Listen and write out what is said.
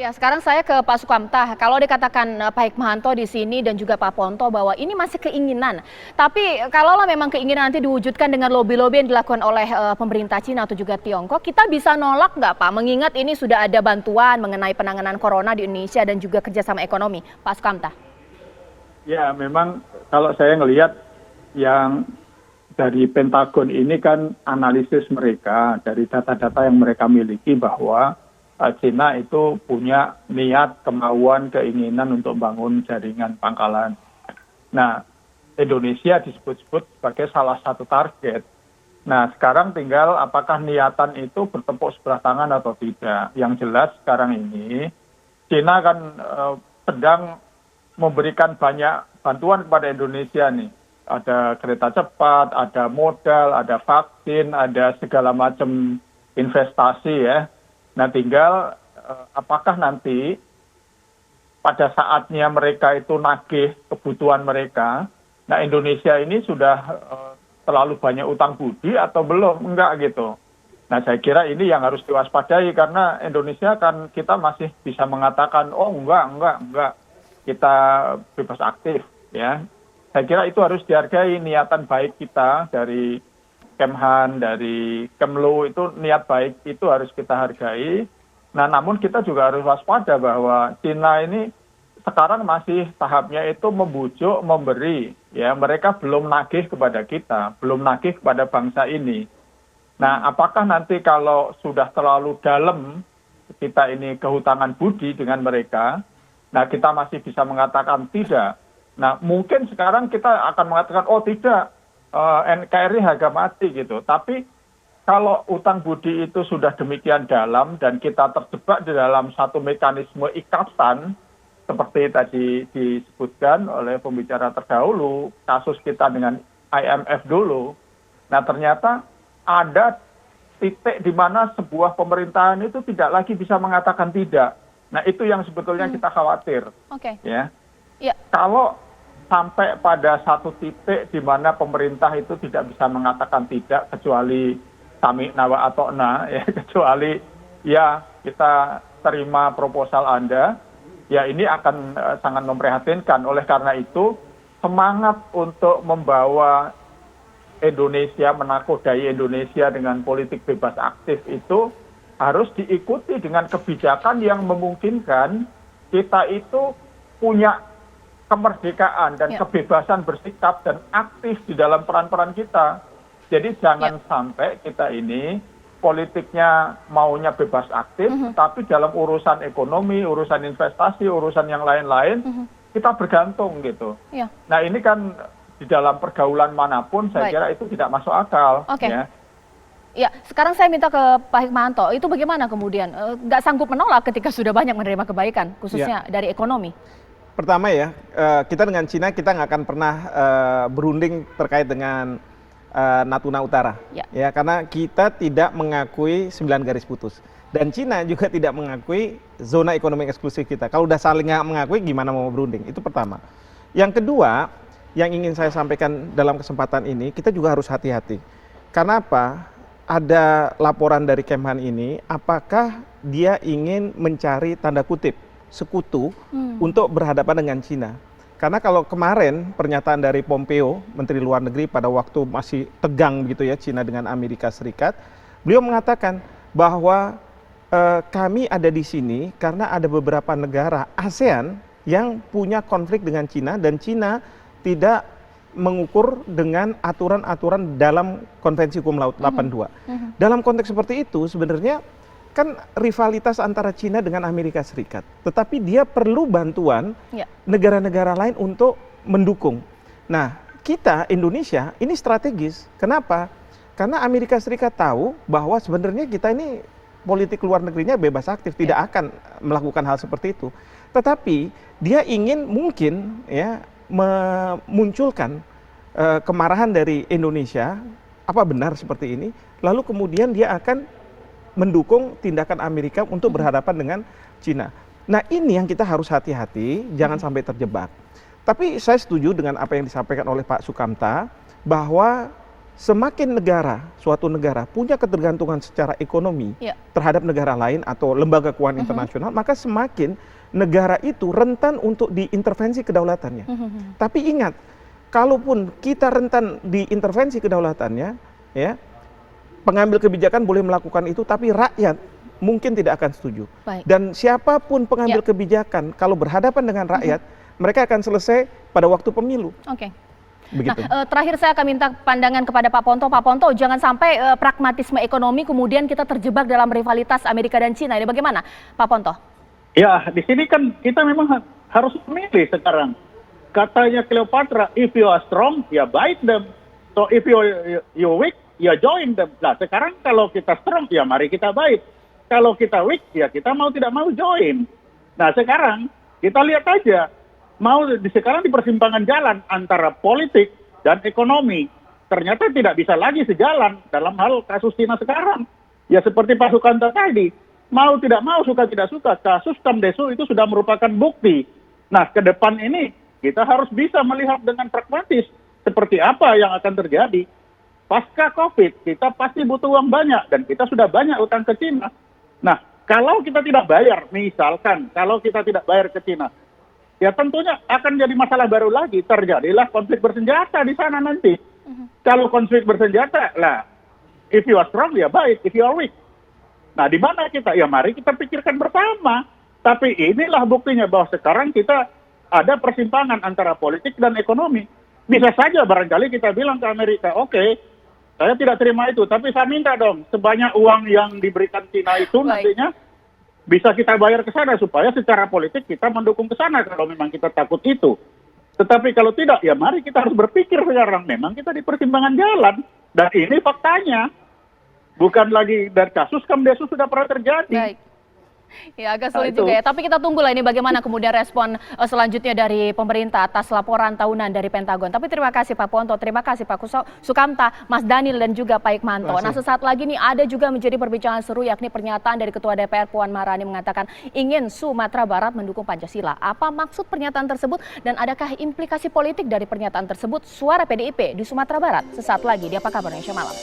Ya, sekarang saya ke Pak Sukamta. Kalau dikatakan Pak Hikmahanto di sini dan juga Pak Ponto bahwa ini masih keinginan. Tapi kalaulah memang keinginan nanti diwujudkan dengan lobby-lobby yang dilakukan oleh pemerintah Cina atau juga Tiongkok, kita bisa nolak nggak Pak? Mengingat ini sudah ada bantuan mengenai penanganan corona di Indonesia dan juga kerjasama ekonomi. Pak Sukamta. Ya, memang kalau saya ngelihat yang dari Pentagon ini kan analisis mereka dari data-data yang mereka miliki bahwa Cina itu punya niat, kemauan, keinginan untuk bangun jaringan pangkalan. Nah, Indonesia disebut-sebut sebagai salah satu target. Nah, sekarang tinggal apakah niatan itu bertepuk sebelah tangan atau tidak. Yang jelas sekarang ini, Cina kan sedang memberikan banyak bantuan kepada Indonesia nih. Ada kereta cepat, ada modal, ada vaksin, ada segala macam investasi ya. Nah, tinggal apakah nanti pada saatnya mereka itu nagih kebutuhan mereka, nah Indonesia ini sudah terlalu banyak utang budi atau belum? Enggak gitu. Nah, saya kira ini yang harus diwaspadai karena Indonesia kan kita masih bisa mengatakan, oh enggak, kita bebas aktif ya. Saya kira itu harus dihargai niatan baik kita dari Kemhan, dari Kemlu, itu niat baik itu harus kita hargai. Nah, namun kita juga harus waspada bahwa Cina ini sekarang masih tahapnya itu membujuk, memberi. Ya, mereka belum nagih kepada kita, belum nagih kepada bangsa ini. Nah, apakah nanti kalau sudah terlalu dalam kita ini kehutangan budi dengan mereka, nah kita masih bisa mengatakan tidak. Nah, mungkin sekarang kita akan mengatakan, oh tidak, NKRI harga mati gitu. Tapi kalau utang budi itu sudah demikian dalam dan kita terjebak di dalam satu mekanisme ikatan seperti tadi disebutkan oleh pembicara terdahulu, kasus kita dengan IMF dulu. Nah, ternyata ada titik di mana sebuah pemerintahan itu tidak lagi bisa mengatakan tidak. Nah, itu yang sebetulnya kita khawatir. Oke. Ya. Ya. Kalau sampai pada satu titik di mana pemerintah itu tidak bisa mengatakan tidak kecuali sami'na wa ata'na ya, kecuali ya kita terima proposal Anda, ya ini akan sangat memprihatinkan. Oleh karena itu semangat untuk membawa Indonesia, menakodai Indonesia dengan politik bebas aktif itu harus diikuti dengan kebijakan yang memungkinkan kita itu punya kemerdekaan dan kebebasan bersikap dan aktif di dalam peran-peran kita. Jadi jangan sampai kita ini politiknya maunya bebas aktif, tapi dalam urusan ekonomi, urusan investasi, urusan yang lain-lain, kita bergantung gitu. Nah, ini kan di dalam pergaulan manapun saya kira itu tidak masuk akal. Ya. Ya, sekarang saya minta ke Pak Hikmahanto, itu bagaimana kemudian? Nggak sanggup menolak ketika sudah banyak menerima kebaikan, khususnya dari ekonomi? Pertama ya, kita dengan Cina kita nggak akan pernah berunding terkait dengan Natuna Utara. Ya, karena kita tidak mengakui 9 garis putus. Dan Cina juga tidak mengakui zona ekonomi eksklusif kita. Kalau udah saling nggak mengakui, gimana mau berunding? Itu pertama. Yang kedua, yang ingin saya sampaikan dalam kesempatan ini, kita juga harus hati-hati. Karena apa? Ada laporan dari Kemhan ini, apakah dia ingin mencari tanda kutip sekutu untuk berhadapan dengan Cina. Karena kalau kemarin pernyataan dari Pompeo, Menteri Luar Negeri pada waktu masih tegang begitu ya Cina dengan Amerika Serikat, beliau mengatakan bahwa kami ada di sini karena ada beberapa negara ASEAN yang punya konflik dengan Cina dan Cina tidak mengukur dengan aturan-aturan dalam Konvensi Hukum Laut 82. Dalam konteks seperti itu sebenarnya kan rivalitas antara Cina dengan Amerika Serikat. Tetapi dia perlu bantuan negara-negara lain untuk mendukung. Nah, kita Indonesia ini strategis. Kenapa? Karena Amerika Serikat tahu bahwa sebenarnya kita ini politik luar negerinya bebas aktif, tidak akan melakukan hal seperti itu. Tetapi dia ingin mungkin ya memunculkan kemarahan dari Indonesia, apa benar seperti ini? Lalu kemudian dia akan mendukung tindakan Amerika untuk berhadapan dengan Cina. Nah, ini yang kita harus hati-hati, jangan sampai terjebak. Tapi saya setuju dengan apa yang disampaikan oleh Pak Sukamta, bahwa semakin suatu negara punya ketergantungan secara ekonomi terhadap negara lain atau lembaga keuangan internasional, maka semakin negara itu rentan untuk diintervensi kedaulatannya. Tapi ingat, kalaupun kita rentan diintervensi kedaulatannya, ya, pengambil kebijakan boleh melakukan itu, tapi rakyat mungkin tidak akan setuju. Dan siapapun pengambil kebijakan, kalau berhadapan dengan rakyat, mereka akan selesai pada waktu pemilu. Begitu. Nah, terakhir saya akan minta pandangan kepada Pak Ponto. Pak Ponto, jangan sampai pragmatisme ekonomi kemudian kita terjebak dalam rivalitas Amerika dan Cina. Ini bagaimana, Pak Ponto? Ya, di sini kan kita memang harus memilih sekarang. Katanya Cleopatra, if you are strong, ya bite them. So if you weak, ya join them. Nah, sekarang kalau kita strong, ya mari kita bite. Kalau kita weak, ya kita mau tidak mau join. Nah, sekarang kita lihat aja. Sekarang di persimpangan jalan antara politik dan ekonomi. Ternyata tidak bisa lagi sejalan dalam hal kasus Cina sekarang. Ya seperti Pak Sukamta tadi, mau tidak mau, suka tidak suka, kasus Kamdesu itu sudah merupakan bukti. Nah, ke depan ini kita harus bisa melihat dengan pragmatis seperti apa yang akan terjadi. Pasca COVID, kita pasti butuh uang banyak dan kita sudah banyak utang ke Cina. Nah, kalau kita tidak bayar, misalkan kalau kita tidak bayar ke Cina, ya tentunya akan jadi masalah baru lagi. Terjadilah konflik bersenjata di sana nanti. Kalau konflik bersenjata, lah, if you are strong, ya baik. If you are weak. Nah, di mana kita? Ya mari kita pikirkan bersama. Tapi inilah buktinya bahwa sekarang kita ada persimpangan antara politik dan ekonomi. Bisa saja barangkali kita bilang ke Amerika, oke, saya tidak terima itu. Tapi saya minta dong, sebanyak uang yang diberikan Cina itu nantinya, bisa kita bayar ke sana supaya secara politik kita mendukung ke sana kalau memang kita takut itu. Tetapi kalau tidak, ya mari kita harus berpikir sekarang. Memang kita di persimpangan jalan. Dan ini faktanya. Bukan lagi dari kasus Kamdesu sudah pernah terjadi. Baik. Ya agak sulit juga ya, tapi kita tunggulah ini bagaimana kemudian respon selanjutnya dari pemerintah atas laporan tahunan dari Pentagon. Tapi terima kasih Pak Ponto, terima kasih Pak Sukamta, Mas Daniel dan juga Pak Hikmanto. Nah, sesaat lagi nih ada juga menjadi perbincangan seru, yakni pernyataan dari Ketua DPR Puan Maharani mengatakan ingin Sumatera Barat mendukung Pancasila. Apa maksud pernyataan tersebut dan adakah implikasi politik dari pernyataan tersebut? Suara PDIP di Sumatera Barat sesaat lagi di Apa Kabar Indonesia Malam.